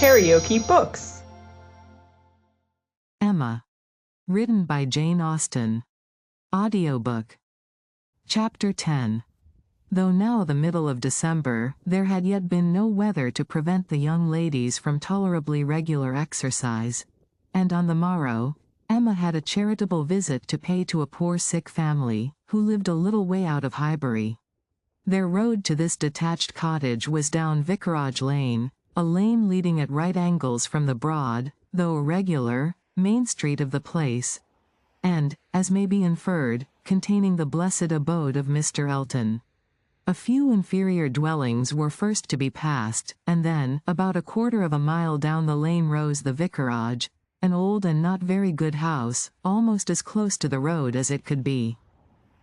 KaraokeBooks. Emma. Written by Jane Austen. Audiobook. Chapter 10. Though now the middle of December, there had yet been no weather to prevent the young ladies from tolerably regular exercise, and on the morrow, Emma had a charitable visit to pay to a poor sick family, who lived a little way out of Highbury. Their road to this detached cottage was down Vicarage Lane, a lane leading at right angles from the broad, though irregular, main street of the place, and, as may be inferred, containing the blessed abode of Mr. Elton. A few inferior dwellings were first to be passed, and then, about a quarter of a mile down the lane rose the vicarage, an old and not very good house, almost as close to the road as it could be.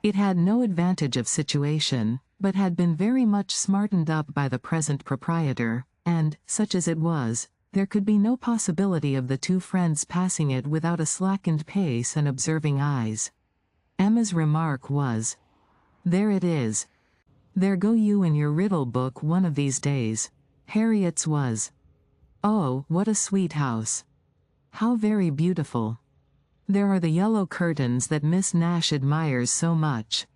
It had no advantage of situation, but had been very much smartened up by the present proprietor, and, such as it was, there could be no possibility of the two friends passing it without a slackened pace and observing eyes. Emma's remark was, "There it is. There go you and your riddle book one of these days." Harriet's was, "Oh, what a sweet house. How very beautiful. There are the yellow curtains that Miss Nash admires so much."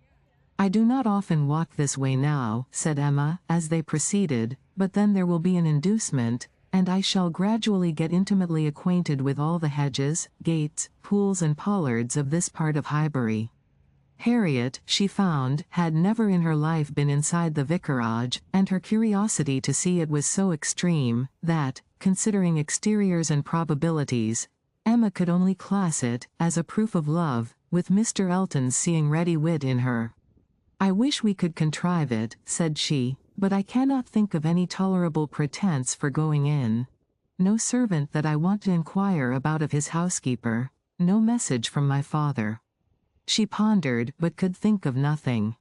"I do not often walk this way now," said Emma, as they proceeded, "but then there will be an inducement, and I shall gradually get intimately acquainted with all the hedges, gates, pools and pollards of this part of Highbury." Harriet, she found, had never in her life been inside the vicarage, and her curiosity to see it was so extreme, that, considering exteriors and probabilities, Emma could only class it, as a proof of love, with Mr. Elton's seeing ready wit in her. "I wish we could contrive it," said she, "but I cannot think of any tolerable pretence for going in. No servant that I want to inquire about of his housekeeper, no message from my father." She pondered, but could think of nothing.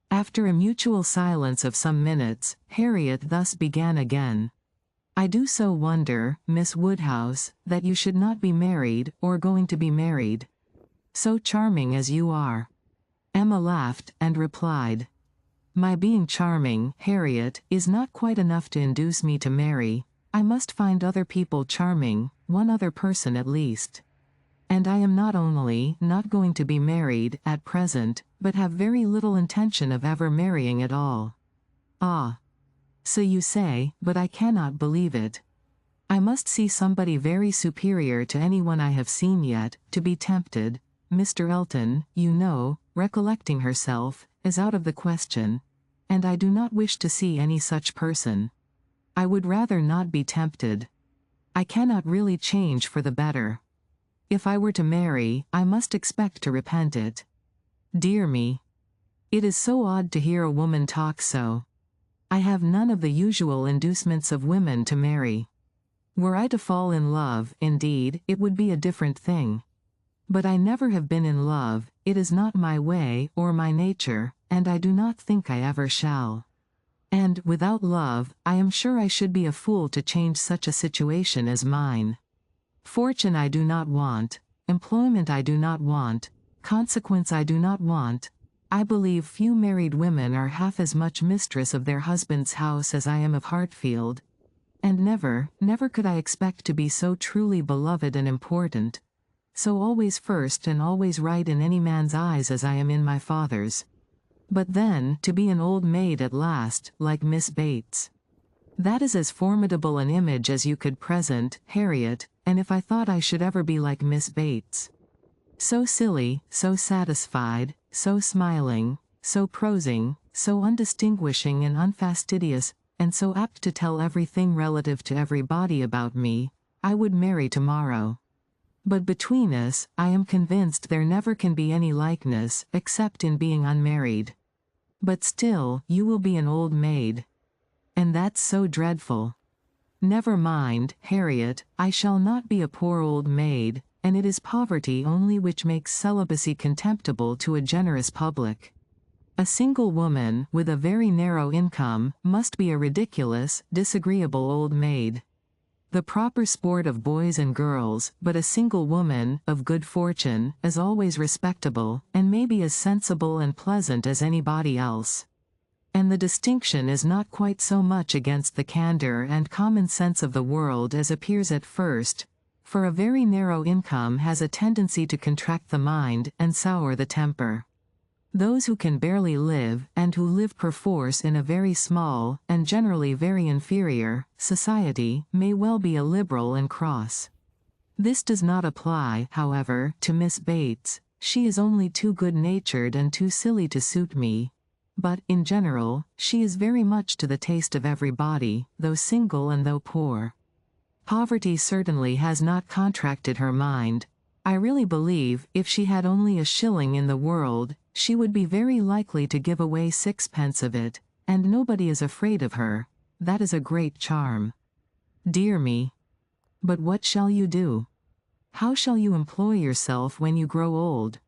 After a mutual silence of some minutes, Harriet thus began again. "I do so wonder, Miss Woodhouse, that you should not be married, or going to be married. So charming as you are." Emma laughed, and replied, "My being charming, Harriet, is not quite enough to induce me to marry. I must find other people charming, one other person at least. And I am not only not going to be married, at present, but have very little intention of ever marrying at all." "Ah. So you say, but I cannot believe it. I must see somebody very superior to anyone I have seen yet, to be tempted. Mr. Elton, you know, recollecting herself, is out of the question, and I do not wish to see any such person. I would rather not be tempted. I cannot really change for the better. If I were to marry, I must expect to repent it. Dear me. It is so odd to hear a woman talk so. I have none of the usual inducements of women to marry. Were I to fall in love, indeed, it would be a different thing. But I never have been in love, it is not my way, or my nature, and I do not think I ever shall. And, without love, I am sure I should be a fool to change such a situation as mine. Fortune I do not want, employment I do not want, consequence I do not want. I believe few married women are half as much mistress of their husband's house as I am of Hartfield. And never, never could I expect to be so truly beloved and important, so always first and always right in any man's eyes as I am in my father's. But then, to be an old maid at last, like Miss Bates. That is as formidable an image as you could present, Harriet, and if I thought I should ever be like Miss Bates. So silly, so satisfied, so smiling, so prosing, so undistinguishing and unfastidious, and so apt to tell everything relative to everybody about me, I would marry tomorrow. But between us, I am convinced there never can be any likeness, except in being unmarried. But still, you will be an old maid. And that's so dreadful. Never mind, Harriet, I shall not be a poor old maid, and it is poverty only which makes celibacy contemptible to a generous public. A single woman, with a very narrow income, must be a ridiculous, disagreeable old maid. The proper sport of boys and girls, but a single woman, of good fortune, is always respectable, and may be as sensible and pleasant as anybody else. And the distinction is not quite so much against the candor and common sense of the world as appears at first, for a very narrow income has a tendency to contract the mind and sour the temper. Those who can barely live, and who live perforce in a very small, and generally very inferior, society, may well be a liberal and cross. This does not apply, however, to Miss Bates. She is only too good-natured and too silly to suit me. But, in general, she is very much to the taste of everybody, though single and though poor. Poverty certainly has not contracted her mind. I really believe, if she had only a shilling in the world, she would be very likely to give away 6 pence of it, and nobody is afraid of her. That is a great charm. Dear me! But what shall you do? How shall you employ yourself when you grow old?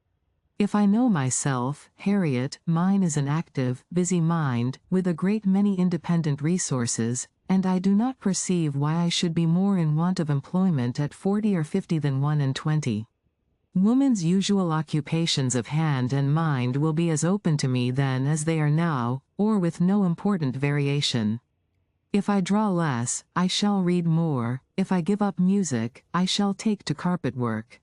If I know myself, Harriet, mine is an active, busy mind, with a great many independent resources, and I do not perceive why I should be more in want of employment at 40 or 50 than 21. Woman's usual occupations of hand and mind will be as open to me then as they are now, or with no important variation. If I draw less, I shall read more. If I give up music, I shall take to carpet work.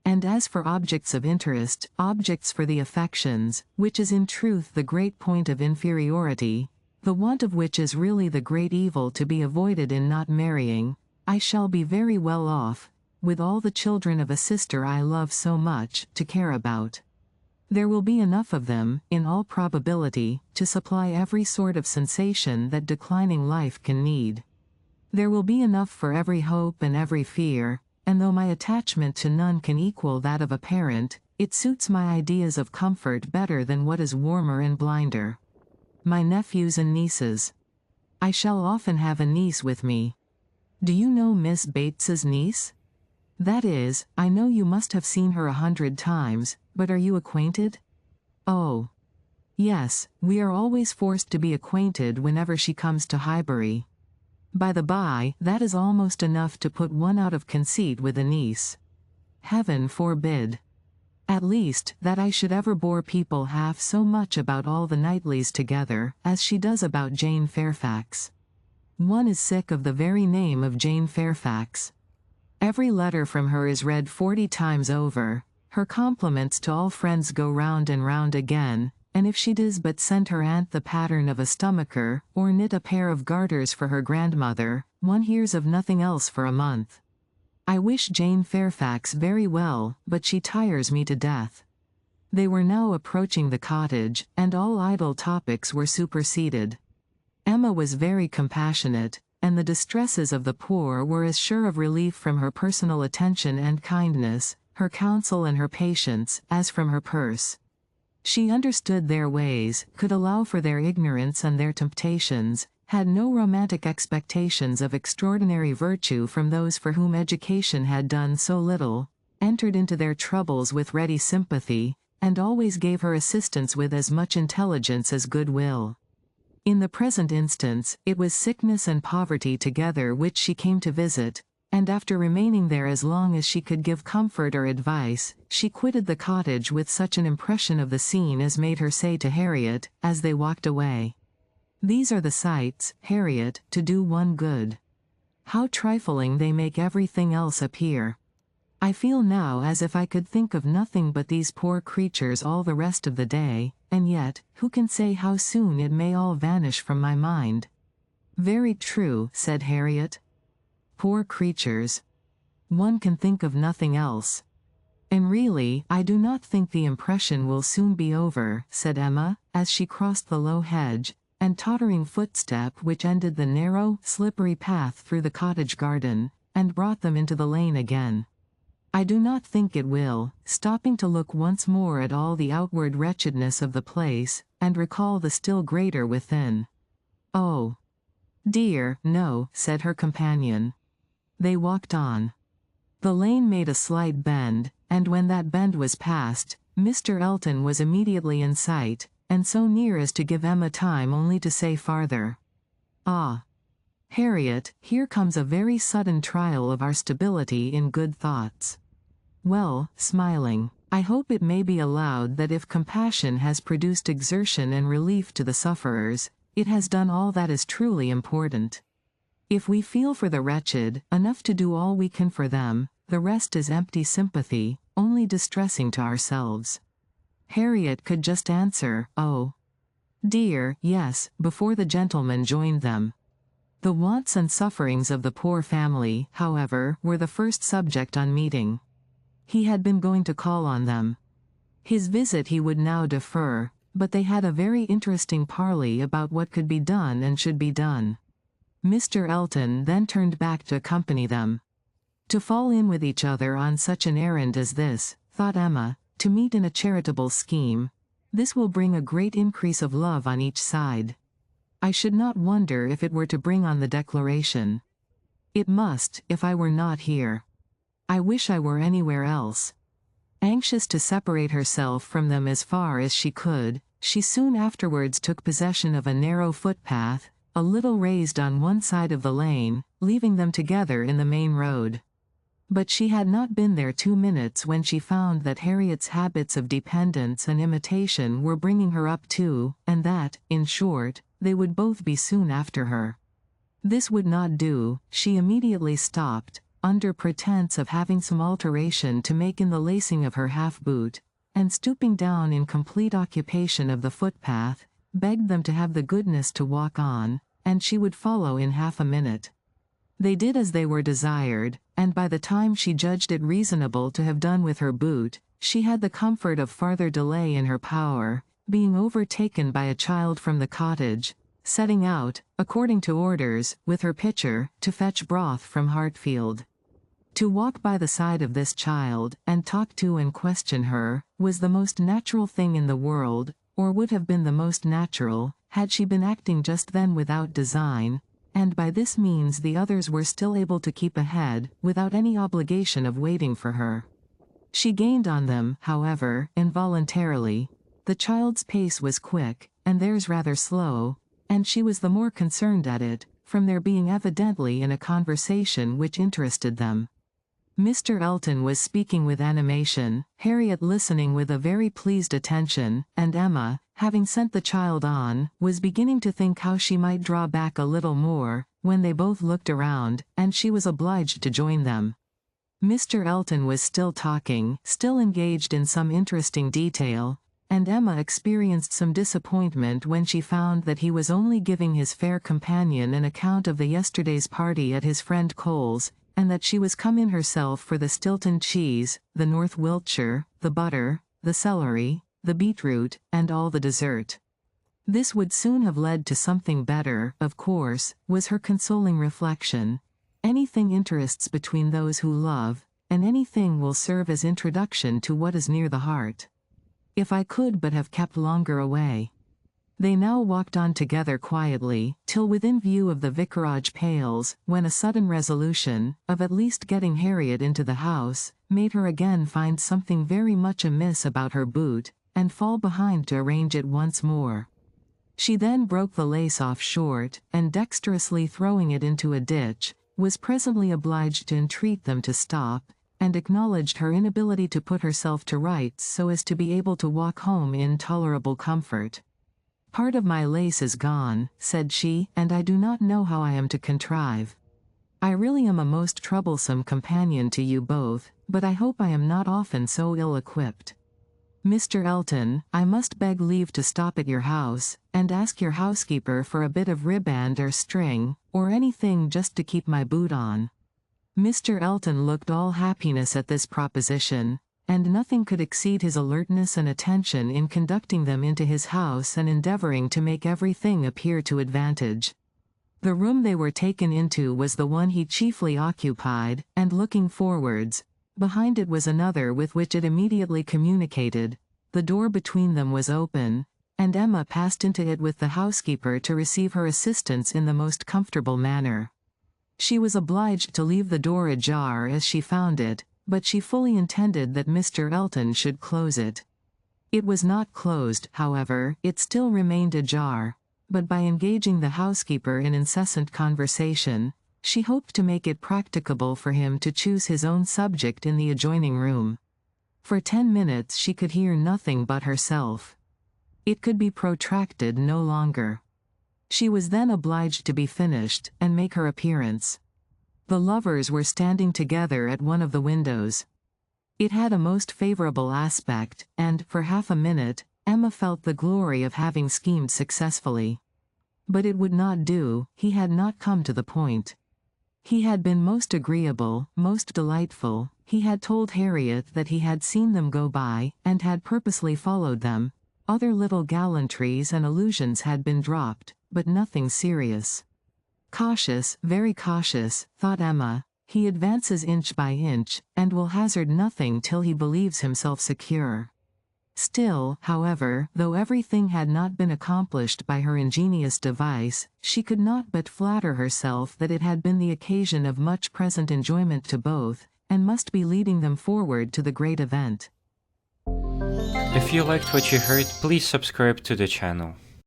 And as for objects of interest, objects for the affections, which is in truth the great point of inferiority, the want of which is really the great evil to be avoided in not marrying, I shall be very well off, with all the children of a sister I love so much, to care about. There will be enough of them, in all probability, to supply every sort of sensation that declining life can need. There will be enough for every hope and every fear, and though my attachment to none can equal that of a parent, it suits my ideas of comfort better than what is warmer and blinder. My nephews and nieces. I shall often have a niece with me. Do you know Miss Bates's niece? That is, I know you must have seen her 100 times, but are you acquainted? Oh. Yes, we are always forced to be acquainted whenever she comes to Highbury. By the by, that is almost enough to put one out of conceit with a niece. Heaven forbid. At least, that I should ever bore people half so much about all the Knightleys together, as she does about Jane Fairfax. One is sick of the very name of Jane Fairfax. Every letter from her is read 40 times over, her compliments to all friends go round and round again, and if she does but send her aunt the pattern of a stomacher, or knit a pair of garters for her grandmother, one hears of nothing else for a month. I wish Jane Fairfax very well, but she tires me to death. They were now approaching the cottage, and all idle topics were superseded. Emma was very compassionate, and the distresses of the poor were as sure of relief from her personal attention and kindness, her counsel and her patience, as from her purse. She understood their ways, could allow for their ignorance and their temptations, had no romantic expectations of extraordinary virtue from those for whom education had done so little, entered into their troubles with ready sympathy, and always gave her assistance with as much intelligence as good will. In the present instance, it was sickness and poverty together which she came to visit, and after remaining there as long as she could give comfort or advice, she quitted the cottage with such an impression of the scene as made her say to Harriet, as they walked away, "These are the sights, Harriet, to do one good. How trifling they make everything else appear. I feel now as if I could think of nothing but these poor creatures all the rest of the day, and yet, who can say how soon it may all vanish from my mind?" "Very true," said Harriet. "Poor creatures. One can think of nothing else." "And really, I do not think the impression will soon be over," said Emma, as she crossed the low hedge, and tottering footstep which ended the narrow, slippery path through the cottage garden, and brought them into the lane again. "I do not think it will," stopping to look once more at all the outward wretchedness of the place, and recall the still greater within. "Oh, dear, no," said her companion. They walked on. The lane made a slight bend, and when that bend was passed, Mr. Elton was immediately in sight, and so near as to give Emma time only to say farther, "Ah, Harriet, here comes a very sudden trial of our stability in good thoughts." "Well," smiling, I hope it may be allowed that if compassion has produced exertion and relief to the sufferers, it has done all that is truly important. If we feel for the wretched, enough to do all we can for them, the rest is empty sympathy, only distressing to ourselves. Harriet could just answer, "Oh, dear, yes," before the gentleman joined them. The wants and sufferings of the poor family, however, were the first subject on meeting. He had been going to call on them. His visit he would now defer, but they had a very interesting parley about what could be done and should be done. Mr. Elton then turned back to accompany them. To fall in with each other on such an errand as this, thought Emma, to meet in a charitable scheme, this will bring a great increase of love on each side. I should not wonder if it were to bring on the declaration. It must, if I were not here. I wish I were anywhere else. Anxious to separate herself from them as far as she could, she soon afterwards took possession of a narrow footpath, a little raised on one side of the lane, leaving them together in the main road. But she had not been there 2 minutes when she found that Harriet's habits of dependence and imitation were bringing her up too, and that, in short, they would both be soon after her. This would not do, she immediately stopped, under pretense of having some alteration to make in the lacing of her half-boot, and stooping down in complete occupation of the footpath, begged them to have the goodness to walk on, and she would follow in half a minute. They did as they were desired, and by the time she judged it reasonable to have done with her boot, she had the comfort of farther delay in her power, being overtaken by a child from the cottage, setting out, according to orders, with her pitcher, to fetch broth from Hartfield. To walk by the side of this child, and talk to and question her, was the most natural thing in the world, or would have been the most natural, had she been acting just then without design, and by this means the others were still able to keep ahead, without any obligation of waiting for her. She gained on them, however, involuntarily. The child's pace was quick, and theirs rather slow, and she was the more concerned at it, from their being evidently in a conversation which interested them. Mr. Elton was speaking with animation, Harriet listening with a very pleased attention, and Emma, having sent the child on, was beginning to think how she might draw back a little more, when they both looked around, and she was obliged to join them. Mr. Elton was still talking, still engaged in some interesting detail, and Emma experienced some disappointment when she found that he was only giving his fair companion an account of the yesterday's party at his friend Cole's, and that she was come in herself for the Stilton cheese, the North Wiltshire, the butter, the celery, the beetroot, and all the dessert. This would soon have led to something better, of course, was her consoling reflection. Anything interests between those who love, and anything will serve as introduction to what is near the heart. If I could but have kept longer away. They now walked on together quietly, till within view of the vicarage pales, when a sudden resolution, of at least getting Harriet into the house, made her again find something very much amiss about her boot, and fall behind to arrange it once more. She then broke the lace off short, and dexterously throwing it into a ditch, was presently obliged to entreat them to stop, and acknowledged her inability to put herself to rights so as to be able to walk home in tolerable comfort. "Part of my lace is gone," said she, "and I do not know how I am to contrive. I really am a most troublesome companion to you both, but I hope I am not often so ill-equipped. Mr. Elton, I must beg leave to stop at your house, and ask your housekeeper for a bit of riband or string, or anything just to keep my boot on." Mr. Elton looked all happiness at this proposition, and nothing could exceed his alertness and attention in conducting them into his house and endeavoring to make everything appear to advantage. The room they were taken into was the one he chiefly occupied, and looking forwards, behind it was another with which it immediately communicated. The door between them was open, and Emma passed into it with the housekeeper to receive her assistance in the most comfortable manner. She was obliged to leave the door ajar as she found it, but she fully intended that Mr. Elton should close it. It was not closed, however, it still remained ajar, but by engaging the housekeeper in incessant conversation, she hoped to make it practicable for him to choose his own subject in the adjoining room. For 10 minutes she could hear nothing but herself. It could be protracted no longer. She was then obliged to be finished, and make her appearance. The lovers were standing together at one of the windows. It had a most favorable aspect, and, for half a minute, Emma felt the glory of having schemed successfully. But it would not do, he had not come to the point. He had been most agreeable, most delightful, he had told Harriet that he had seen them go by, and had purposely followed them. Other little gallantries and allusions had been dropped, but nothing serious. Cautious, very cautious, thought Emma, he advances inch by inch, and will hazard nothing till he believes himself secure. Still, however, though everything had not been accomplished by her ingenious device, she could not but flatter herself that it had been the occasion of much present enjoyment to both, and must be leading them forward to the great event. If you liked what you heard, please subscribe to the channel.